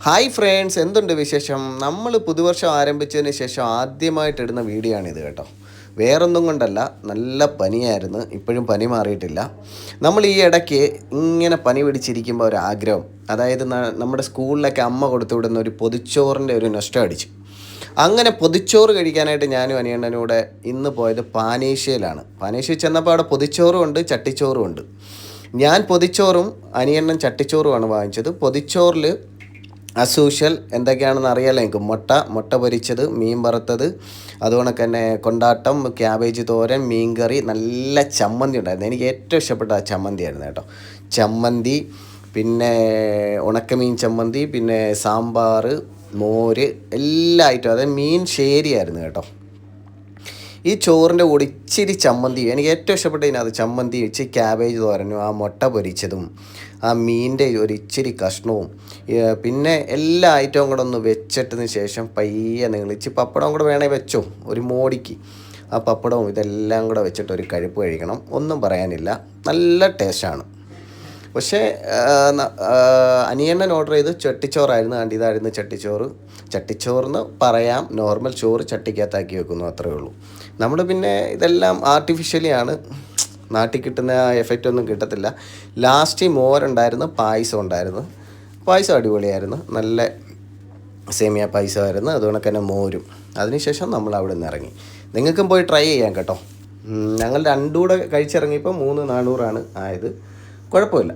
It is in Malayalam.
ഹായ് ഫ്രണ്ട്സ്, എന്തുണ്ട് വിശേഷം? നമ്മൾ പുതുവർഷം ആരംഭിച്ചതിന് ശേഷം ആദ്യമായിട്ട് ഇടുന്ന വീഡിയോ ആണിത് കേട്ടോ. വേറൊന്നും കൊണ്ടല്ല, നല്ല പനിയായിരുന്നു. ഇപ്പോഴും പനി മാറിയിട്ടില്ല. നമ്മൾ ഈ ഇടയ്ക്ക് ഇങ്ങനെ പനി പിടിച്ചിരിക്കുമ്പോൾ ഒരു ആഗ്രഹം, അതായത് നമ്മുടെ സ്കൂളിലൊക്കെ അമ്മ കൊടുത്തു വിടുന്ന ഒരു പൊതിച്ചോറിൻ്റെ ഒരു നഷ്ടം അടിച്ചു. അങ്ങനെ പൊതിച്ചോറ് കഴിക്കാനായിട്ട് ഞാനും അനിയണ്ണനും കൂടെ ഇന്ന് പോയത് പാനേഷ്യയിലാണ്. പാനേഷ്യയിൽ ചെന്നപ്പോൾ അവിടെ പൊതിച്ചോറും ഉണ്ട്, ചട്ടിച്ചോറും ഉണ്ട്. ഞാൻ പൊതിച്ചോറും അനിയണ്ണൻ ചട്ടിച്ചോറുമാണ് വാങ്ങിച്ചത്. പൊതിച്ചോറിൽ അസൂഷ്യൽ എന്തൊക്കെയാണെന്ന് അറിയാമല്ലോ എനിക്ക്. മുട്ട പൊരിച്ചത്, മീൻ വറുത്തത്, അതുകൊണ്ടൊക്കെ തന്നെ കൊണ്ടാട്ടം, ക്യാബേജ് തോരൻ, മീൻകറി, നല്ല ചമ്മന്തി ഉണ്ടായിരുന്നു. എനിക്ക് ഏറ്റവും ഇഷ്ടപ്പെട്ട ആ ചമ്മന്തി ആയിരുന്നു കേട്ടോ. ചമ്മന്തി, പിന്നെ ഉണക്കമീൻ ചമ്മന്തി, പിന്നെ സാമ്പാർ, മോര്, എല്ലാ ഐറ്റവും. അതായത് മീൻ ശേരിയായിരുന്നു കേട്ടോ. ഈ ചോറിൻ്റെ കൂടെ ഇച്ചിരി ചമ്മന്തി, എനിക്ക് ഏറ്റവും ഇഷ്ടപ്പെട്ടതിനകത്ത് ചമ്മന്തി, ഇച്ചിരി ക്യാബേജ് തോരനും, ആ മുട്ട പൊരിച്ചതും, ആ മീനിൻ്റെ ഒരു ഇച്ചിരി കഷ്ണവും, പിന്നെ എല്ലാ ഐറ്റവും കൂടെ ഒന്ന് വെച്ചിട്ടതിന് ശേഷം പയ്യെ നിങ്ങൾ ഇച്ചിരി പപ്പടം കൂടെ വേണമെങ്കിൽ വെച്ചോ, ഒരു മോടിക്ക്. ആ പപ്പടവും ഇതെല്ലാം കൂടെ വെച്ചിട്ട് ഒരു കഴിപ്പ് കഴിക്കണം. ഒന്നും പറയാനില്ല, നല്ല ടേസ്റ്റാണ്. പക്ഷേ അനിയണ്ണൻ ഓർഡർ ചെയ്ത് ചട്ടിച്ചോറായിരുന്നു. ആണ്ട് ഇതായിരുന്നു ചട്ടിച്ചോറ്. ചട്ടിച്ചോറെന്ന് പറയാം, നോർമൽ ചോറ് ചട്ടിക്കകത്താക്കി വെക്കുന്നു, അത്രയേ ഉള്ളൂ. നമ്മൾ പിന്നെ ഇതെല്ലാം ആർട്ടിഫിഷ്യലിയാണ്, നാട്ടിൽ കിട്ടുന്ന ആ എഫക്റ്റ് ഒന്നും കിട്ടത്തില്ല. ലാസ്റ്റ് മോരുണ്ടായിരുന്നു, പായസം ഉണ്ടായിരുന്നു. പായസം അടിപൊളിയായിരുന്നു, നല്ല സേമിയ പായസമായിരുന്നു. അതുകൊണ്ട് തന്നെ മോരും. അതിനുശേഷം നമ്മൾ അവിടെ നിന്ന് ഇറങ്ങി. നിങ്ങൾക്കും പോയി ട്രൈ ചെയ്യാം കേട്ടോ. ഞങ്ങൾ രണ്ടും കൂടെ കഴിച്ചിറങ്ങിയപ്പോൾ 3,400 ആയത്. കുഴപ്പമില്ല.